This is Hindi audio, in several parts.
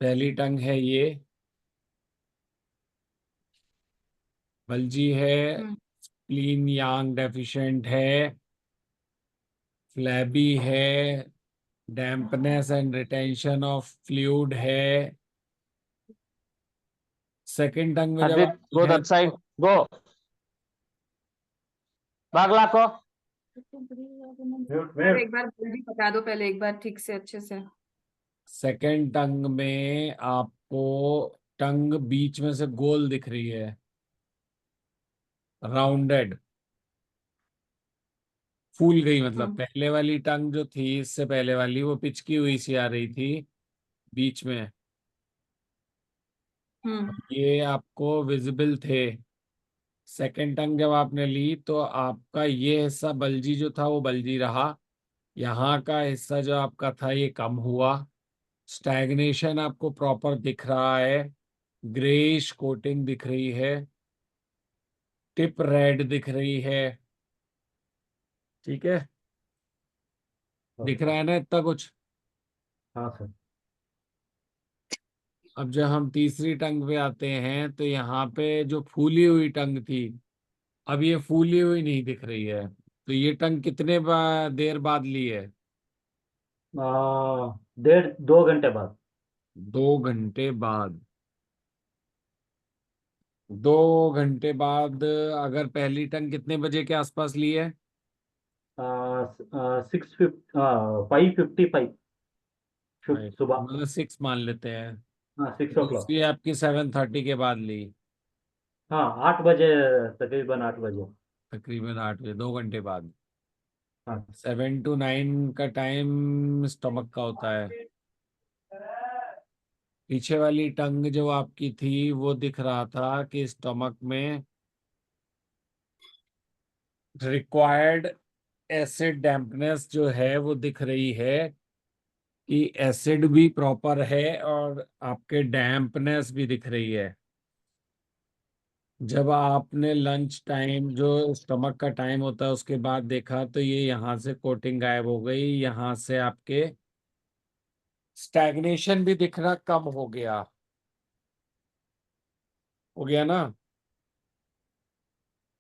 पहली टंग है ये, बल्जी है, हम्म। स्प्लीन यांग डेफिशिएंट है, फ्लैबी है, dampness and retention of fluid है। सेकंड टंग में जब Hardik, आप go है that side. तो Go. Bagla ko. सर एक बार जल्दी बता दो, पहले एक बार ठीक से अच्छे से। सेकंड टंग में आपको टंग बीच में से गोल दिख रही है, राउंडेड, फूल गई। मतलब हम्म। पहले वाली टंग जो थी, इससे पहले वाली, वो पिचकी हुई सी आ रही थी बीच में, हम्म। ये आपको विजिबल थे। सेकंड टंग जब आपने ली तो आपका ये हिस्सा बल्जी जो था वो बल्जी रहा, यहाँ का हिस्सा जो आपका था ये कम हुआ। स्टैग्नेशन आपको प्रॉपर दिख रहा है, ग्रेइश कोटिंग दिख रही है, टिप रेड दिख रही है। ठीक है, दिख रहा है ना इतना कुछ। हाँ सर। अब जब हम तीसरी टंग पे आते हैं तो यहाँ पे जो फूली हुई टंग थी, अब ये फूली हुई नहीं दिख रही है। तो ये टंग कितने देर बाद ली है? 2 घंटे बाद। 2 घंटे बाद। 2 घंटे बाद अगर पहली टंग कितने बजे के आसपास ली है? 5:55 सुबह। मतलब 6 मान लेते हैं। हाँ, 6 o'clock। दूसरी आपकी 7:30 के बाद ली, हाँ, 8 बजे, तकरीबन 8 बजे। तकरीबन 8 बजे, 2 घंटे बाद। हाँ। 7 to 9 का टाइम स्टमक का होता है। पीछे वाली टंग जो आपकी थी वो दिख रहा था कि स्टमक में रिक्वायर्ड एसिड डैम्पनेस जो है वो दिख रही है, कि एसिड भी प्रॉपर है और आपके डैम्पनेस भी दिख रही है। जब आपने लंच टाइम जो स्टमक का टाइम होता है उसके बाद देखा तो ये यहाँ से कोटिंग गायब हो गई, यहाँ से आपके स्टैग्नेशन भी दिखना कम हो गया ना।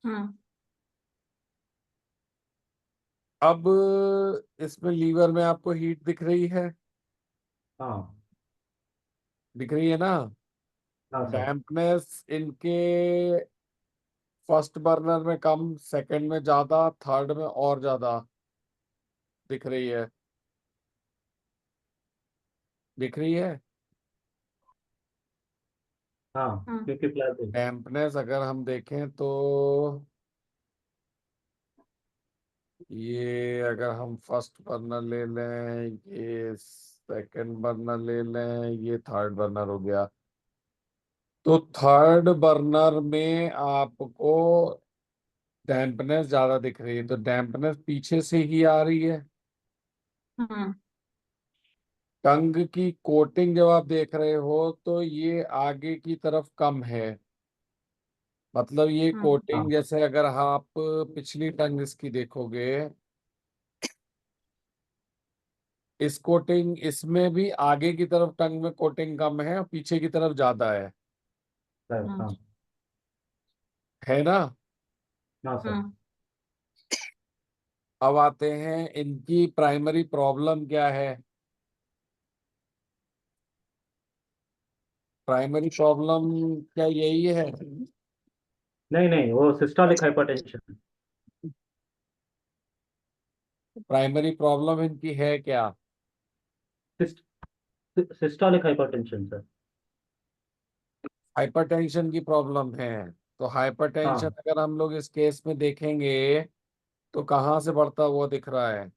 हम्म। अब इसमें लीवर में आपको हीट दिख रही है, हाँ। दिख रही है ना। हाँ सर। डैम्पनेस इनके फर्स्ट बर्नर में कम, सेकंड में ज्यादा, थर्ड में और ज्यादा दिख रही है, दिख रही है। हाँ, हम्म। क्योंकि फ्लैट है। डैम्पनेस अगर हम देखें तो ये अगर हम फर्स्ट बर्नर ले लें, ये सेकंड बर्नर ले लें, ये थर्ड बर्नर हो गया, तो थर्ड बर्नर में आपको डैम्पनेस ज्यादा दिख रही है। तो डैम्पनेस पीछे से ही आ रही है। हम्म। टंग की कोटिंग जब आप देख रहे हो तो ये आगे की तरफ कम है। मतलब ये हम्म। कोटिंग जैसे अगर आप पिछली टंग इसकी देखोगे, इस कोटिंग इसमें भी आगे की तरफ टंग में कोटिंग कम है और पीछे की तरफ ज्यादा सर। हम्म। हाँ। है ना। हाँ सर। हम्म। अब आते हैं इनकी प्राइमरी प्रॉब्लम क्या है। प्राइमरी प्रॉब्लम क्या यही है? नहीं नहीं, वो सिस्टोलिक हाइपरटेंशन। प्राइमरी प्रॉब्लम इनकी है क्या? Systolic hypertension sir. हाइपरटेंशन की प्रॉब्लम है। तो हाइपरटेंशन हाँ। अगर हम लोग इस केस में देखेंगे तो कहाँ से बढ़ता हुआ दिख रहा है?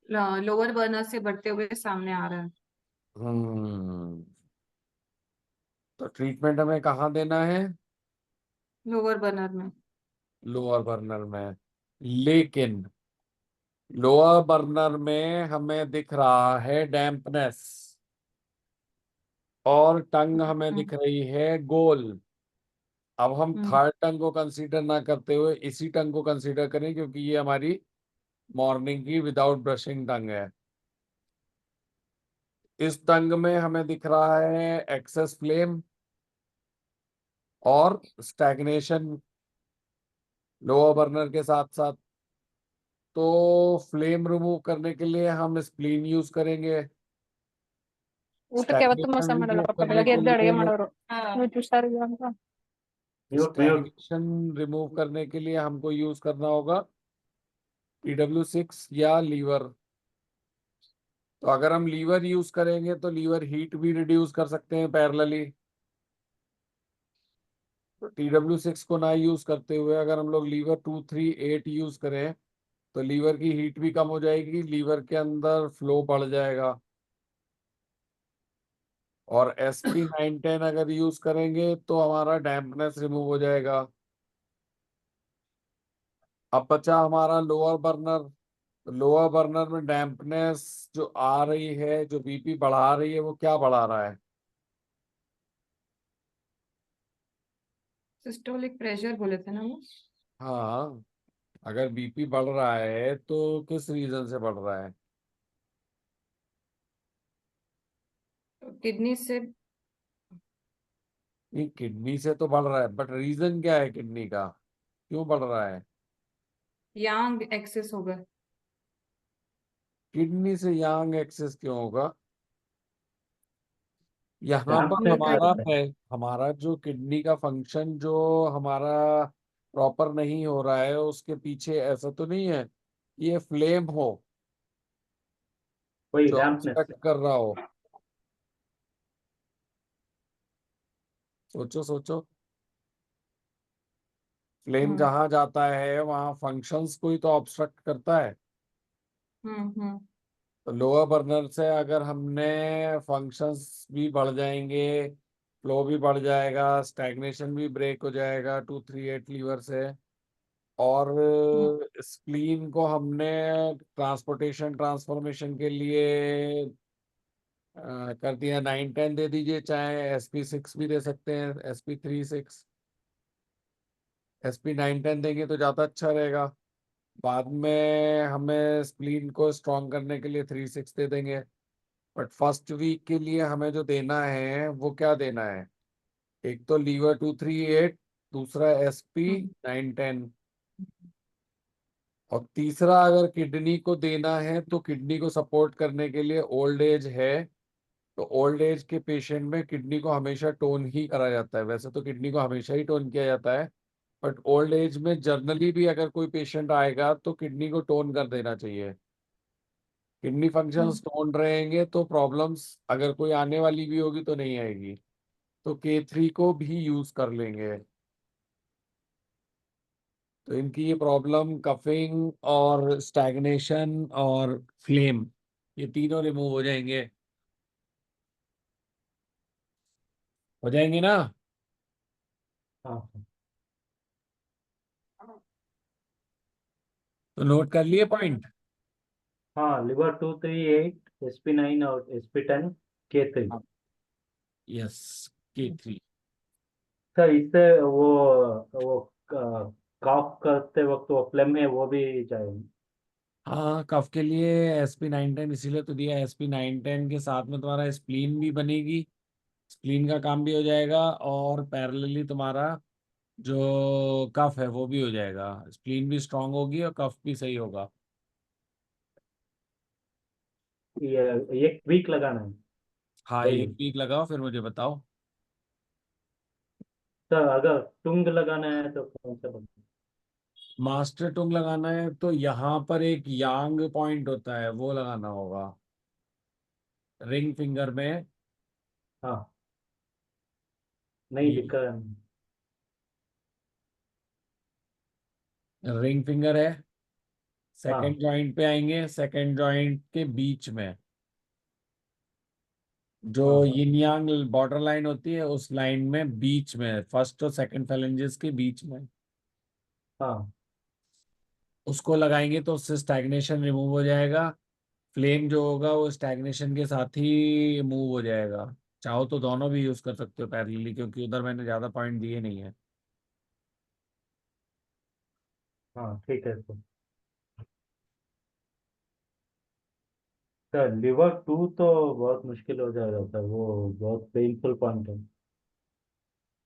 लोअर बर्नर से बढ़ते हुए सामने आ रहा है। हम्म। तो ट्रीटमेंट हमें कहाँ देना है? लोअर बर्नर में। लोअर बर्नर में। लेकिन लोअर बर्नर में हमें दिख रहा है डैम्पनेस, और टंग हमें हम्म। दिख रही है गोल। अब हम हम्म। थर्ड टंग को कंसीडर ना करते हुए इसी टंग को कंसीडर करें, क्योंकि ये हमारी मॉर्निंग की विदाउट ब्रशिंग टंग है। इस टंग में हमें दिख रहा है एक्सेस फ्लेम और स्टैग्नेशन लोअर बर्नर के साथ साथ। तो फ्लेम रिमूव करने के लिए हम स्प्लीन यूज करेंगे। ಊಟಕ್ಕೆ ಯಾವತ್ತೂ ಮೋಸ स्टैग्नेशन ಮಾಡಲ್ಲ रिमूव ಪಾಪ, करने ಬೆಳಗ್ಗೆ के ಎದ್ದು ಅಡಿಗೆ लिए ಮಾಡೋರು. ನೀವು ಹುಷಾರಿಲ್ಲ ಅಂತ. Mute mute. स्टैग्नेशन रिमूव करने के लिए हमको यूज करना होगा TW6 या लीवर। तो अगर हम लीवर यूज करेंगे तो लीवर हीट भी रिड्यूस कर सकते हैं पैरेलली। तो TW6 को ना यूज करते हुए अगर हम लोग लीवर 238 यूज करें तो लीवर की हीट भी कम हो जाएगी, लीवर के अंदर फ्लो बढ़ जाएगा। और SP910 अगर यूज करेंगे तो हमारा डैम्पनेस रिमूव हो जाएगा। अब बचा हमारा लोअर बर्नर। तो लोअर बर्नर में डैम्पनेस जो आ रही है, जो BP बढ़ा रही है, वो क्या बढ़ा रहा है? सिस्टोलिक प्रेशर बोले थे ना वो। हाँ, अगर BP बढ़ रहा है तो किस रीजन से बढ़ रहा है? तो किडनी से। नहीं, किडनी से तो बढ़ रहा है, बट रीजन क्या है किडनी का, क्यों बढ़ रहा है? यांग एक्सेस होगा। किडनी से यांग एक्सेस क्यों होगा? यहाँ पर किडनी का हमारा है, हमारा जो किडनी का फंक्शन जो हमारा प्रॉपर नहीं हो रहा है, उसके पीछे ऐसा तो नहीं है कि ये फ्लेम हो वही जो डैम्पनेस ऑब्स्ट्रक्ट कर रहा हो। सोचो सोचो, फ्लेम हम्म जहां जाता है वहां फंक्शंस को ही तो ऑब्स्ट्रक्ट करता है। हम्म। तो लोअर बर्नर से अगर हमने फंक्शंस भी बढ़ जाएंगे, फ्लो भी बढ़ जाएगा, स्टैग्नेशन भी ब्रेक हो जाएगा 238 लीवर से। और हम्म। स्प्लीन को हमने ट्रांसपोर्टेशन ट्रांसफॉर्मेशन के लिए कर दिया 910 दे दीजिए, चाहे SP6 भी दे सकते हैं, SP36। SP910 देंगे तो ज़्यादा अच्छा रहेगा। बाद में हमें स्प्लीन को स्ट्रॉन्ग करने के लिए 36 दे देंगे। बट फर्स्ट वीक के लिए हमें जो देना है वो क्या देना है? एक तो लीवर 238, दूसरा SP हम्म। 910, और तीसरा अगर किडनी को देना है तो किडनी को सपोर्ट करने के लिए ओल्ड एज है। तो ओल्ड एज के पेशेंट में किडनी को हमेशा टोन ही करा जाता है, वैसे तो किडनी को हमेशा ही टोन किया जाता है, बट ओल्ड एज में जर्नली भी अगर कोई पेशेंट आएगा तो किडनी को टोन कर देना चाहिए। किडनी फंक्शंस टोन रहेंगे तो प्रॉब्लम्स अगर कोई आने वाली भी होगी तो नहीं आएगी। तो K3 को भी यूज कर लेंगे। तो इनकी ये प्रॉब्लम कफिंग और स्टैग्नेशन और फ्लेम, ये तीनों रिमूव हो जाएंगे। हो जाएंगे ना? हाँ तो नोट कर लिए पॉइंट। हाँ। लिवर 238, SP9 और SP10, K3। Yes, K3। Sir इससे वो कॉफ करते वक्त वो फ्लेम है वो भी जाएगी। हाँ, कफ के लिए SP910 इसीलिए तो दिया। SP910 के साथ में तुम्हारा स्प्लीन भी बनेगी, स्प्लीन का काम भी हो जाएगा, और पैरेलली तुम्हारा जो कफ है वो भी हो जाएगा। स्प्लीन भी स्ट्रांग होगी और कफ भी सही होगा। ये एक वीक लगाना है हाँ, एक डेली। वीक लगाओ फिर मुझे बताओ। सर अगर टुंग लगाना है तो कौन सा लगाना मास्टर टंग लगाना है तो यहाँ पर एक यांग पॉइंट होता है, वो लगाना होगा रिंग फिंगर में। है? हाँ नहीं ये दिक्कत है। रिंग फिंगर है, हाँ सेकंड जॉइंट पे आएंगे, सेकंड जॉइंट के बीच में जो हाँ यिन यांग बॉर्डर लाइन होती है, उस लाइन में बीच में फर्स्ट और सेकंड फेलेंजेस के बीच में हाँ उसको लगाएंगे तो उससे स्टैग्नेशन रिमूव हो जाएगा। फ्लेम जो होगा वो स्टैग्नेशन के साथ ही मूव हो जाएगा। चाहो तो दोनों भी यूज कर सकते हो पैरेलली, क्योंकि उधर मैंने ज्यादा पॉइंट दिए नहीं है। हाँ ठीक है सर। सर लिवर टू तो बहुत मुश्किल हो जाएगा सर, वो बहुत पेनफुल पॉइंट है।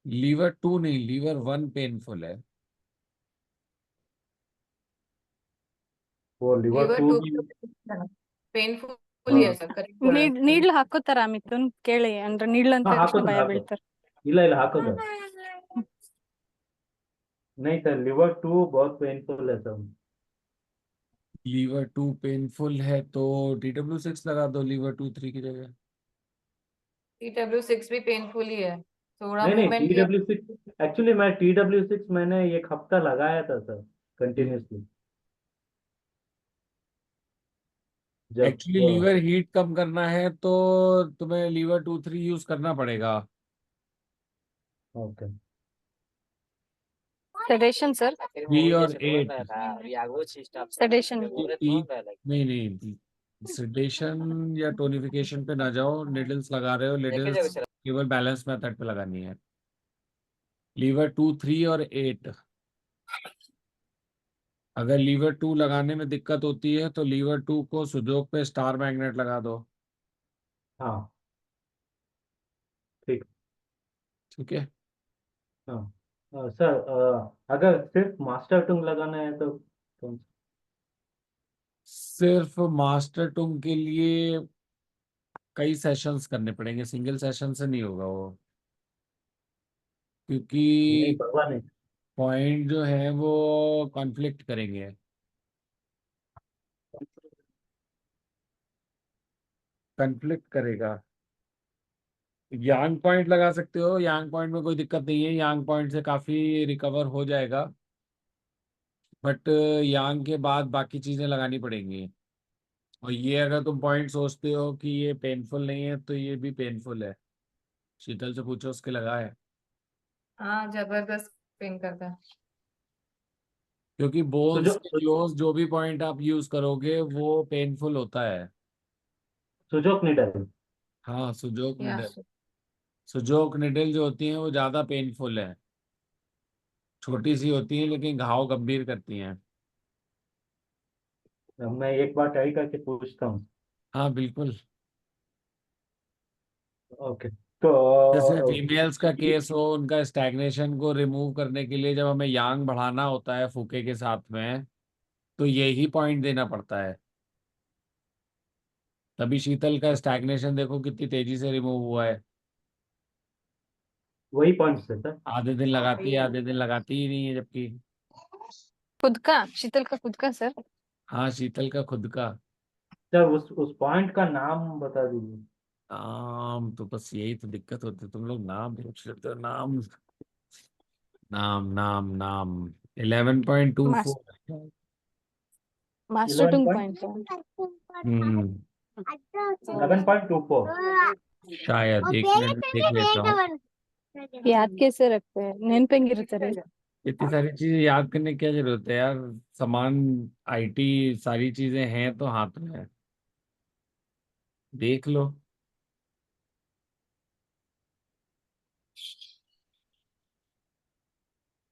लीवर टू नहीं, लीवर वन पेनफुल है। वो लिवर ಲಿವರ್ टू ಟೂ भी। ಪೇನ್ಫುಲ್ हाँ ಇದೆ ಸರ್ ಕರೆಕ್ಟ್ ನೀಡ್ಲ್ ಹಾಕೋತಾರ ಮಿಥುನ್ ಕೇಳಿ ಅಂದ್ರೆ ನೀಡ್ಲ್ ಅಂದ हाँ ತಕ್ಷಣ ಹಾಕೋದು ಭಯ ಹಾಕೋದು ಬೀಳ್ತಾರ. ಇಲ್ಲ ಇಲ್ಲ ಹಾಕೋದು। नहीं सर लिवर टू बहुत पेनफुल है सर। लीवर टू पेनफुल है तो TW6 लगा दो लीवर टू थ्री की जगह। TW6 भी पेनफुल ही है, थोड़ा नहीं नहीं मूवमेंट टी किया। डब्ल्यू सिक्स एक्चुअली मैं TW6 मैंने एक हफ्ता लगाया था सर, कंटिन्यूसली। जब एक्चुअली लीवर हीट कम करना है तो तुम्हें लीवर टू थ्री यूज करना पड़ेगा। ओके ಸೆಡೇಷನ್ ಸರ್, 3 और 8। ಸೆಡೇಷನ್. नहीं नहीं, सिडेशन या टोनिफिकेशन पे ना जाओ, निडल्स लगा रहे हो, निडल्स केवल बैलेंस मेथड पे लगानी है। लीवर 2, 3 और 8। अगर लीवर टू लगाने में दिक्कत होती है तो लीवर टू को सुजोक पे स्टार मैग्नेट लगा दो। हाँ ठीक। ठीक है। हाँ सर अगर सिर्फ मास्टर टंग लगाना है तो कौन सा? सिर्फ मास्टर टूंग के लिए कई सेशंस करने पड़ेंगे, सिंगल सेशन से नहीं होगा वो, नहीं क्योंकि परवाह नहीं। पॉइंट जो है वो कॉन्फ्लिक्ट करेंगे, कॉन्फ्लिक्ट करेगा। यांग पॉइंट लगा सकते हो, यांग पॉइंट में कोई दिक्कत नहीं है, यांग पॉइंट से काफी रिकवर हो जाएगा। बट यांग के बाद बाकी चीजें लगानी पड़ेंगी। और ये अगर तुम पॉइंट सोचते हो कि ये पेनफुल नहीं है तो ये भी पेनफुल है। शीतल से पूछो, उसके लगा है। हाँ जबरदस्त पेन करता है। क्योंकि बोन्स सुजो के क्लोज जो भी पॉइंट आप यूज करोगे वो पेनफुल होता है। Sujok needle. हाँ, सुजोक या निडल। सुजोक निडल जो होती हैं वो ज्यादा पेनफुल है। छोटी सी होती हैं लेकिन घाव गंभीर करती हैं। मैं एक बार ट्राई करके पूछता हूँ। हाँ बिल्कुल। ओके तो जैसे फीमेल्स का केस हो, उनका स्टैग्नेशन को रिमूव करने के लिए जब हमें यांग बढ़ाना होता है फूके के साथ में, तो यही पॉइंट देना पड़ता है। तभी शीतल का स्टैग्नेशन देखो कितनी तेजी से रिमूव हुआ है। वही पॉइंट है सर। आधे दिन लगाती है, आधे दिन लगाती ही नहीं है, जबकि खुद का शीतल का खुद का सर. हाँ, शीतल का खुद का। सर उस पॉइंट का नाम बता दीजिए। नाम तो बस यही तो दिक्कत होती है, तुम लोग नाम पूछ लेते हो। नाम नाम नाम नाम 11.24। मास्टर इलेवन टंग पॉइंट पॉइंट. हम्म। 11.24। शायद एक मिनट में देख लेता हूँ। याद कैसे रखते हैं, नेनपेंगिರುತ್ತೆ ರೀ. इतनी सारी चीजें याद करने की क्या जरूरत है यार। सामान, IT, सारी चीजें हैं तो हाथ में है, देख लो।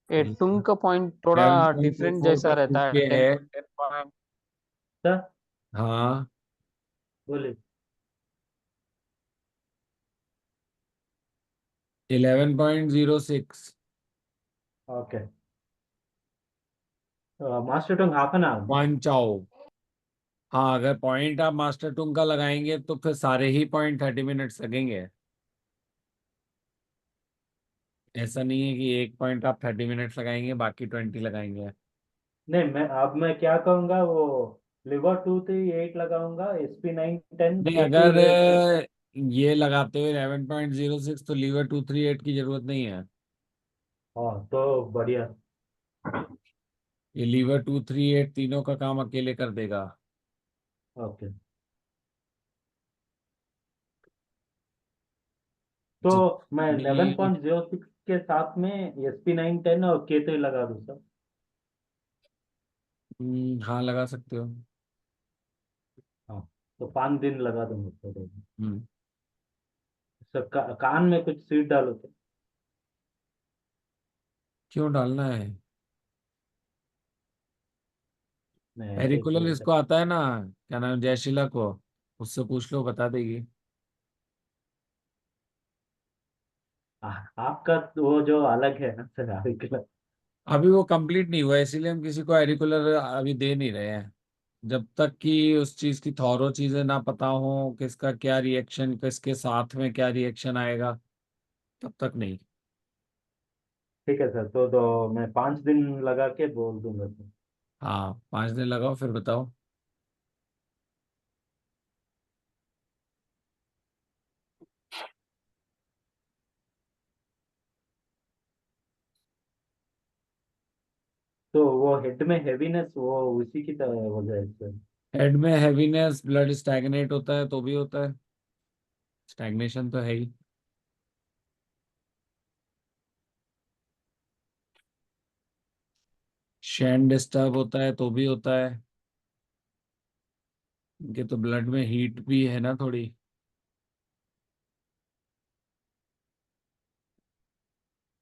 ये टुंग का पॉइंट थोड़ा 11.24 डिफरेंट जैसा का रहता है, फूके है। 10 पॉइंट। सर हाँ, बोलिए। 11.06। Okay master tongue half an hour. One चाओ। हाँ, अगर पॉइंट आप मास्टर टूंग का लगाएंगे तो फिर सारे ही पॉइंट 30 मिनट्स लगेंगे। ऐसा नहीं है कि एक पॉइंट आप 30 मिनट्स लगाएंगे बाकी 20 लगाएंगे। नहीं मैं क्या कहूँगा वो लिवर 238 लगाऊंगा, SP910 नहीं, अगर K2 ये लगाते हुए 11.06 तो लीवर 238 की जरूरत नहीं है। हाँ तो बढ़िया। ये लीवर 238 तीनों का काम अकेले कर देगा। ओके तो मैं जितनी 11.06 के साथ में SP910 और K3 लगा दूँ सर। हाँ, लगा सकते हो। हाँ तो 5 दिन लगा दूंगा सर। हम्म। सर कान में कुछ सीट डालो तो। क्यों डालना है? नहीं ऐसे ही पेरिकुलर पूछा। इसको आता है ना, क्या नाम, जयशिला को। उससे पूछ लो, बता देगी। आपका वो जो अलग है ना सर, allicular। अभी वो कंप्लीट नहीं हुआ, इसीलिए हम किसी को एरिकुलर अभी दे नहीं रहे हैं। जब तक कि उस चीज की थॉरो चीजें ना पता हो, किसका क्या रिएक्शन, किसके साथ में क्या रिएक्शन आएगा, तब तक नहीं। ठीक है सर, तो मैं 5 दिन लगा के बोल दूंगा सर। हाँ, 5 दिन लगाओ फिर बताओ। तो वो हेड में हैवीनेस वो उसी की तरह वजह है सर। हेड में हैवीनेस, ब्लड स्टैग्नेट होता है तो भी होता है। स्टैग्नेशन तो है ही। शैन डिस्टर्ब होता है तो भी होता है। इनके तो ब्लड में हीट भी है ना थोड़ी।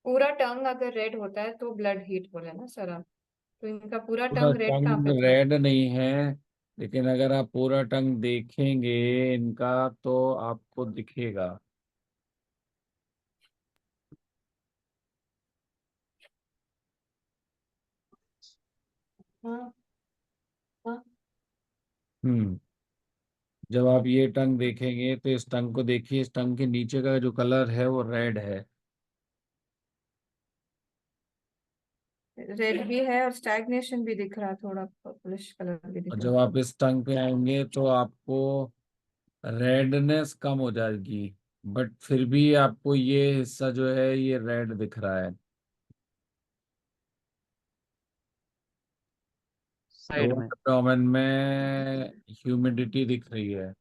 पूरा टंग अगर रेड होता है तो ब्लड हीट बोले ना सर आप? तो इनका पूरा पूरा टंग रेड कहाँ टंग पे था? रेड नहीं है, लेकिन अगर आप पूरा टंग देखेंगे इनका तो आपको दिखेगा। हाँ हाँ। हम्म। जब आप ये टंग देखेंगे तो इस टंग को देखिए, इस टंग के नीचे का जो कलर है वो रेड है। रेड भी है और स्टैग्नेशन भी दिख रहा है, थोड़ा पर्पलिश कलर भी और दिख रहा जब आप इस टंग पे आएंगे तो आपको रेडनेस कम हो जाएगी, बट फिर भी आपको ये हिस्सा जो है ये रेड दिख रहा है। साइड लोअर में। एब्डोमेन में ह्यूमिडिटी दिख रही है।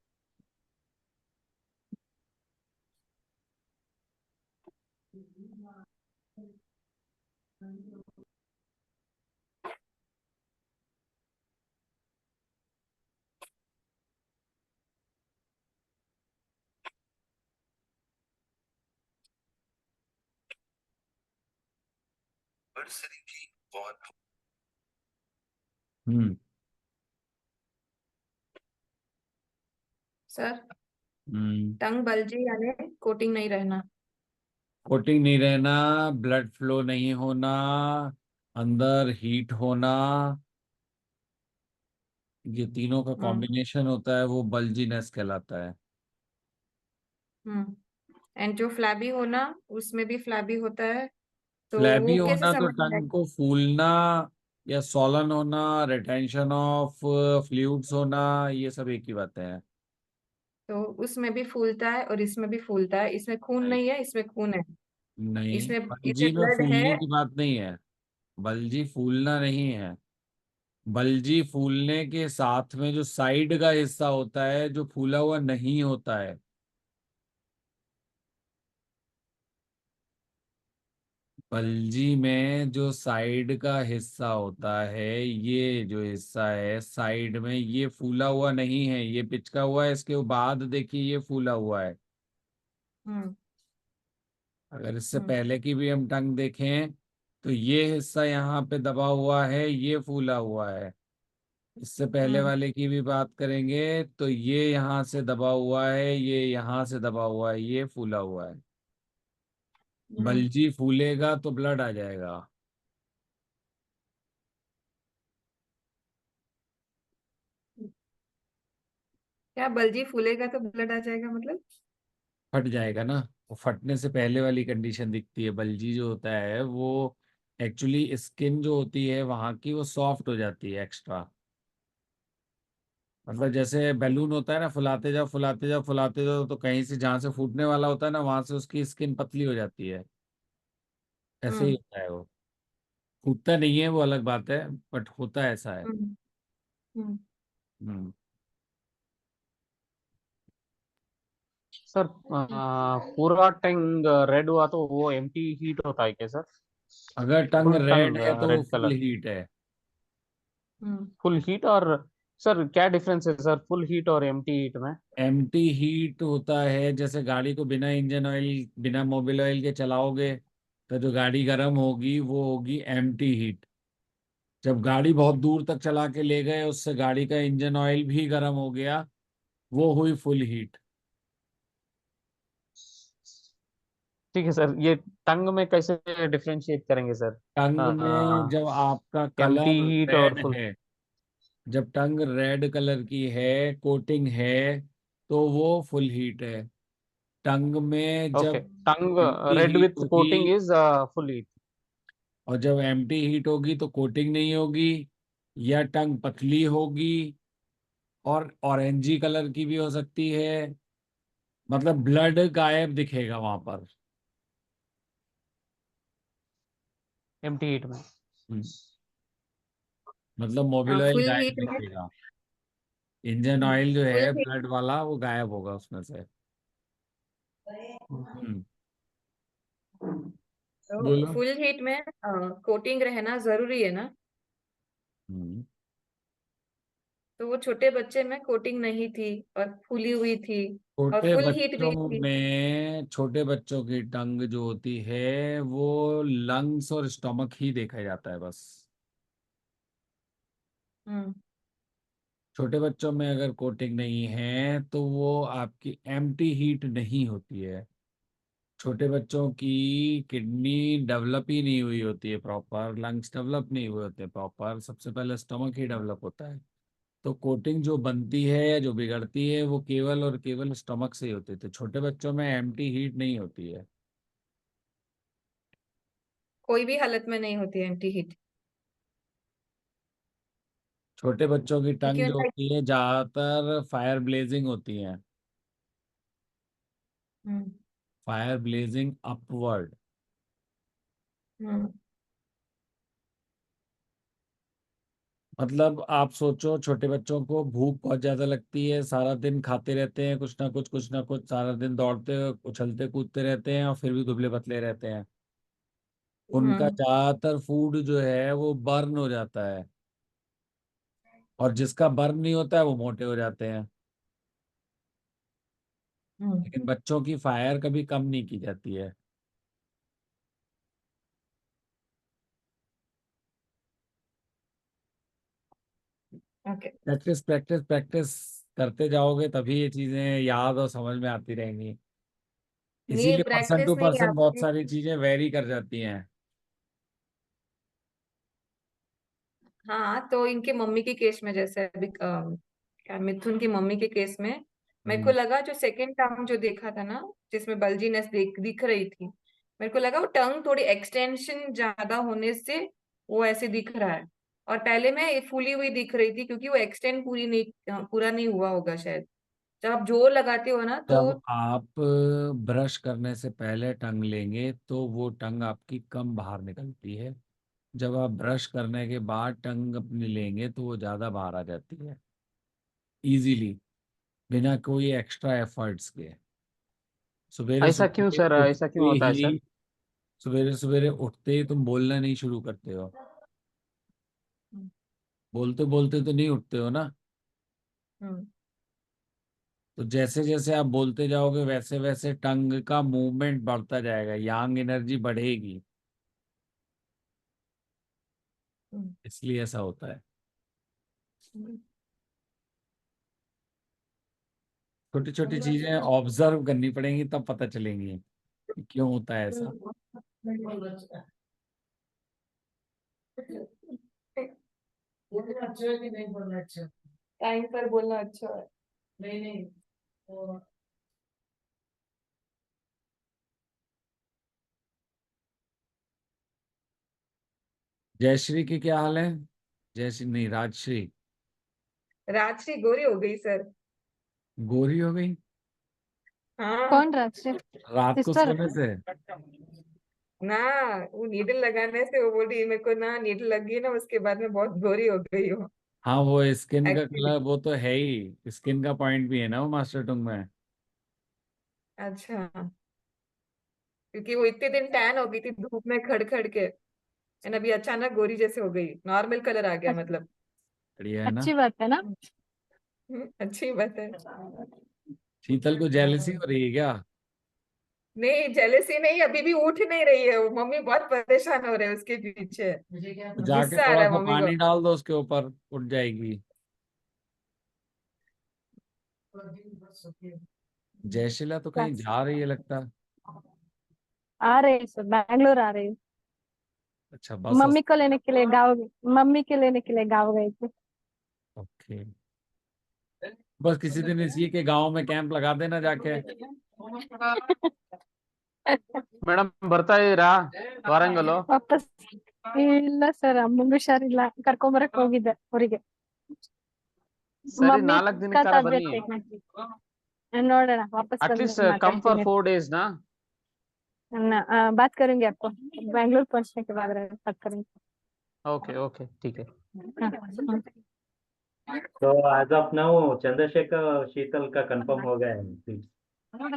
हम्म। सर। हम्म। टंग बल्जी यानी कोटिंग नहीं रहना। कोटिंग नहीं रहना, ब्लड फ्लो नहीं होना, अंदर हीट होना, ये तीनों का हम्म कॉम्बिनेशन होता है वो बल्जीनेस कहलाता है। हम्म। एंड जो फ्लैबी होना, उसमें भी फ्लैबी होता है, तो फ्लैबी वो कैसे होना तो समझ में टंग आएगा? को फूलना या सॉलन होना, रिटेंशन ऑफ फ्लूइड्स होना, ये सब एक ही बातें हैं। तो उसमें भी फूलता है और इसमें भी फूलता है, इसमें खून नहीं, नहीं है, इसमें खून है। नहीं, इसमें बल्जी इसमें में ब्लड है। फूलने की बात नहीं है। बल्जी फूलना नहीं है। बल्जी फूलने के साथ में जो साइड का हिस्सा होता है जो फूला हुआ नहीं होता है। बल्जी में जो साइड का हिस्सा होता है, ये जो हिस्सा है साइड में, ये फूला हुआ नहीं है, ये पिचका हुआ है, इसके बाद देखिए ये फूला हुआ है। हम्म अगर इससे हम्म पहले की भी हम टंग देखें तो ये हिस्सा यहाँ पे दबा हुआ है, ये फूला हुआ है। इससे पहले हम्म वाले की भी बात करेंगे तो ये यहाँ से दबा हुआ है, ये यहाँ से दबा हुआ है, ये फूला हुआ है। हम्म। बल्जी फूलेगा तो ब्लड आ जाएगा। क्या बल्जी फूलेगा तो ब्लड आ जाएगा मतलब? फट जाएगा ना। वो फटने से पहले वाली कंडीशन दिखती है। बल्जी जो होता है वो एक्चुअली स्किन जो होती है वहां की वो सॉफ्ट हो जाती है एक्स्ट्रा। मतलब जैसे बैलून होता है ना, फुलाते जाओ फुलाते जाओ फुलाते जाओ तो कहीं से जहां से फूटने वाला होता है ना वहां से उसकी स्किन पतली हो जाती है। ऐसे ही हम्म होता है वो। फूटता नहीं है वो अलग बात है, बट होता ऐसा है। हम्म हम्म। हम्म। सर पूरा टैंक रेड हुआ तो वो एम्प्टी हीट होता है क्या सर? अगर टंग फुल रेड टंग है तो वो रेड फुल कलर। हीट है। हम्म फुल हीट और सर क्या डिफरेंस है सर फुल हीट और एम्प्टी हीट में? एम्प्टी हीट होता है जैसे गाड़ी को बिना इंजन ऑयल बिना मोबिल ऑयल के चलाओगे तो जो गाड़ी गर्म होगी वो होगी एम्प्टी हीट। जब गाड़ी बहुत दूर तक चला के ले गए, उससे गाड़ी का इंजन ऑयल भी गर्म हो गया, वो हुई फुल हीट। ठीक है सर, ये टंग में कैसे डिफरेंशिएट करेंगे सर? टंग में जब आपका एम्प्टी कलर हीट और रेड फुल। है, जब टंग रेड कलर की है, कोटिंग है, तो वो फुल हीट है। टंग में ओके, जब टंग एम्प्टी रेड हीट विथ होगी, कोटिंग इज फुल हीट। और जब एम्प्टी हीट होगी तो कोटिंग नहीं होगी, या टंग पतली होगी, और ऑरेंजी कलर की भी हो सकती है, मतलब ब्लड गायब दिखेगा वहां पर। एम्प्टी हीट में। हम्म, मतलब मोबिल ऑयल फुल गायब हीट में दिखेगा। इंजन ऑयल जो फुल है हीट ब्लड वाला वो गायब होगा उसमें से। हम्म। बोलो। फुल हीट में कोटिंग रहना जरूरी है ना? हम्म। तो वो छोटे बच्चे में कोटिंग नहीं थी और फूली हुई थी और छोटे फुल हीट भी बच्चों थी। में, छोटे बच्चों की टंग जो होती है वो लंग्स और स्टमक ही देखा जाता है बस। हम्म। छोटे बच्चों में अगर कोटिंग नहीं है तो वो आपकी एम्प्टी हीट नहीं होती है। छोटे बच्चों की किडनी डेवलप ही नहीं हुई होती है प्रॉपर, लंग्स डेवलप नहीं हुए होते प्रॉपर, सबसे पहले स्टमक ही डेवलप होता है। तो कोटिंग जो बनती है या जो बिगड़ती है वो केवल और केवल स्टमक से ही होती है। तो छोटे बच्चों में एम्प्टी हीट नहीं होती है। कोई भी हालत में नहीं होती है एम्प्टी हीट, छोटे बच्चों की क्योंकि टंग जो उनका होती है ज्यादातर फायर ब्लेजिंग होती है। हम्म फायर ब्लेजिंग अपवर्ड। हम्म मतलब आप सोचो, छोटे बच्चों को भूख बहुत ज्यादा लगती है, सारा दिन खाते रहते हैं कुछ ना कुछ, कुछ ना कुछ, सारा दिन दौड़ते उछलते कूदते रहते हैं और फिर भी दुबले पतले रहते हैं। उनका हम्म ज्यादातर फूड जो है वो बर्न हो जाता है, और जिसका बर्न नहीं होता है वो मोटे हो जाते हैं। हम्म लेकिन बच्चों की फायर कभी कम नहीं की जाती है। ओके। प्रैक्टिस प्रैक्टिस प्रैक्टिस करते जाओगे तभी ये चीजें याद और समझ में आती रहेंगी। नहीं, इसीलिए पर्सन टू प्रैक्टिस नहीं पर्सन बहुत आपकी। सारी चीजें वेरी कर जाती हैं। हाँ, तो इनके मम्मी के केस में जैसे अभी क्या मिथुन की मम्मी के केस में मेरे को हम्म। लगा जो सेकंड टर्म जो देखा था ना, जिसमें बल्जीनेस दिख रही थी, मेरे को लगा वो टंग थोड़ी एक्सटेंशन ज्यादा होने से वो ऐसे दिख रहा है। और पहले में ये फूली हुई दिख रही थी क्योंकि वो एक्सटेंड पूरा नहीं हुआ होगा शायद। जब आप जोर लगाते हो ना तो जब आप ब्रश करने से पहले टंग लेंगे तो वो टंग आपकी कम बाहर निकलती है। जब आप ब्रश करने के बाद टंग अपनी लेंगे तो वो ज्यादा बाहर आ जाती है, इजीली, बिना कोई एक्स्ट्रा एफर्ट्स के। सवेरे ऐसा क्यों सवेरे सर, ऐसा उठते क्यों होता है ही, सर? सवेरे सवेरे उठते ही तुम बोलना नहीं शुरू करते हो। बोलते बोलते तो नहीं उठते हो ना। हम्म तो जैसे जैसे आप बोलते जाओगे वैसे वैसे टंग का मूवमेंट बढ़ता जाएगा, यांग एनर्जी बढ़ेगी, हम्म इसलिए ऐसा होता है। हम्म छोटी छोटी चीजें ऑब्जर्व करनी पड़ेंगी तब पता चलेंगी कि क्यों होता है ऐसा। टाइम पर बोलना अच्छा है। नहीं नहीं। जयश्री की क्या हाल है? जयश्री नहीं, राजश्री। राजश्री गोरी हो गई सर। गोरी हो गई हाँ कौन राजश्री? रात को सिस्टर? सोने से? ना, वो नीडल लगाने से वो बोल रही मेरे को ना नीडल लगी ना उसके बाद में बहुत गोरी हो गई हो। हाँ, वो स्किन का एक्चुअली। कलर वो तो है ही, स्किन का पॉइंट भी है ना वो मास्टर टंग में। अच्छा, क्योंकि वो इतने दिन टैन हो गई थी धूप में खड़ खड़ के, एंड अभी अचानक गोरी जैसे हो गई, नॉर्मल कलर आ गया मतलब। बढ़िया है ना। अच्छी बात है ना। अच्छी बात है। शीतल को जेलसी हो रही है क्या? नहीं, जेलसी नहीं, अभी भी उठ नहीं रही है वो, मम्मी बहुत परेशान हो रहे हैं उसके पीछे। तो जाके गुस्सा आ थोड़ा रहा है सा मम्मी को। पानी डाल दो उसके ऊपर, उठ जाएगी। जयशिला तो कहीं जा रही है लगता है। आ रहे हैं सर, बैंगलोर आ रहे हैं। अच्छा, बस। मम्मी को लेने के लिए गाँव, मम्मी के लेने के लिए गाँव गए थे। ओके, बस किसी दिन इसी के गांव में कैंप लगा देना जाके। ಮೇಡಮ್ ಬರ್ತಾ ಇದೀರಾ ವಾರಂಗಲು? ವಾಪಸ್ ಇಲ್ಲ ಸರ್, ಅಮ್ಮಂಗ್ ಹುಷಾರಿಲ್ಲ, ಕರ್ಕೊಂಬರಕ್ ಹೋಗಿದ್ದೆ ಊರಿಗೆ. ಸರಿ, ಮಮ್ಮಿ 4 ದಿನಕ್ಕಾರ ಬನ್ನಿ. ನೋಡೋಣ ವಾಪಸ್ ಅಟ್ಲೀಸ್ಟ್ ಬಂದ್ಮೇಲೆ ಕಮ್ ಫಾರ್ ಮಾತಾಡ್ತೀನಿ. 4 days ನಾ? बात करेंगे आपको, बैंगलोर पहुंचने के बाद बात करेंगे। ओके ओके ठीक है। हाँ, हाँ। तो एज ऑफ नाउ चंद्रशेखर शीतल का कंफर्म हो गया है please। तुम्हारा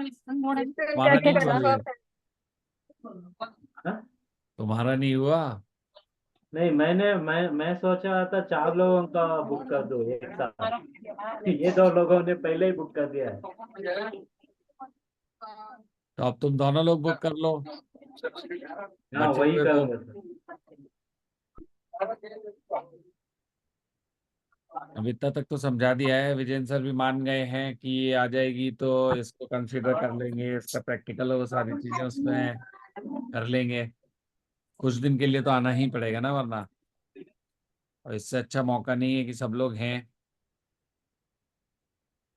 नहीं हुआ ये? हाँ? तुम्हारा नहीं हुआ? नहीं, मैं सोच रहा था 4 लोगों का बुक कर दूं एक साथ। ये 2 लोगों ने पहले ही बुक कर दिया है। तो अब तुम दोनों लोग बुक कर लो, हाँ, बचे वही हुए को। करूंगा सर। अब इतना तक तो समझा दिया है, विजयन सर भी मान गए हैं कि ये आ जाएगी तो इसको कंसीडर कर लेंगे, इसका प्रैक्टिकल और सारी चीजें उसमें कर लेंगे। कुछ दिन के लिए तो आना ही पड़ेगा ना, वरना और इससे अच्छा मौका नहीं है कि सब लोग हैं।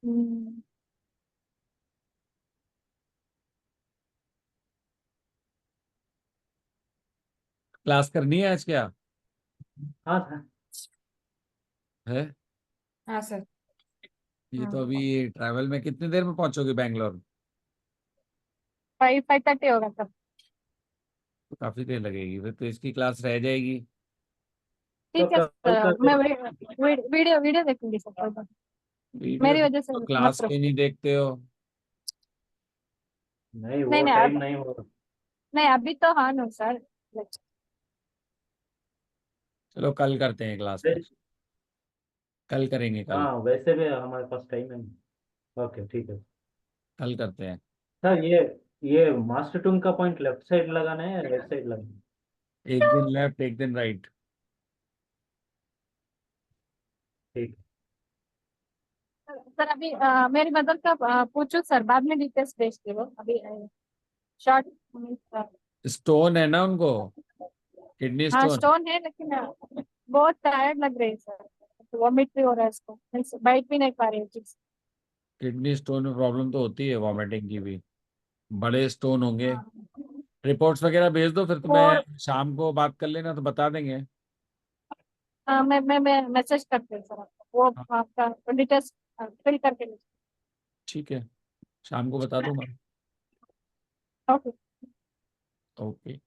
हम्म, क्लास करनी है आज क्या हाँ सर। है? हाँ सर। ये तो हाँ, अभी ट्रैवल में कितनी देर में पहुंचोगे बैंगलोर? 5:30 होगा तब। तो काफी देर लगेगी, फिर तो इसकी क्लास रह जाएगी। तो ठीक है कल सर, करते मैं हैं। वीडियो वीडियो देखूंगी सर, कोई बात नहीं। वीडियो मेरी वजह से तो मत क्लास रहो। के नहीं देखते हो? नहीं, नहीं वो नहीं टाइम नहीं होगा। नहीं, अभी तो हाँ नो सर। चलो कल करते हैं क्लास में, कल करेंगे कल। हाँ, वैसे भी हमारे पास टाइम है। ओके, ठीक है। कल करते हैं। सर, ये मास्टर टूम का पॉइंट लेफ्ट साइड लगाना है या राइट साइड लगाना है? एक दिन लेफ्ट एक दिन राइट। ठीक सर अभी मेरी मदर का पूछो सर, बाद में डिटेल्स भेजते हो अभी। शॉर्ट। स्टोन है ना उनको, किडनी हाँ स्टोन। स्टोन है, लेकिन बहुत टायर्ड लग रही है सर, वॉमिट भी हो रहा है इसको, बैठ भी नहीं पा रही है ठीक से। किडनी स्टोन में प्रॉब्लम तो होती है, वॉमिटिंग की भी। बड़े स्टोन होंगे। हाँ। रिपोर्ट्स वगैरह भेज दो, फिर और तुम्हें शाम को बात कर लेना तो बता देंगे। मैं मैसेज करते हैं सर आपको, वो हाँ, आपका डिटेल्स फिल करके। ठीक है, शाम को बता दूंगा। ओके। ओके।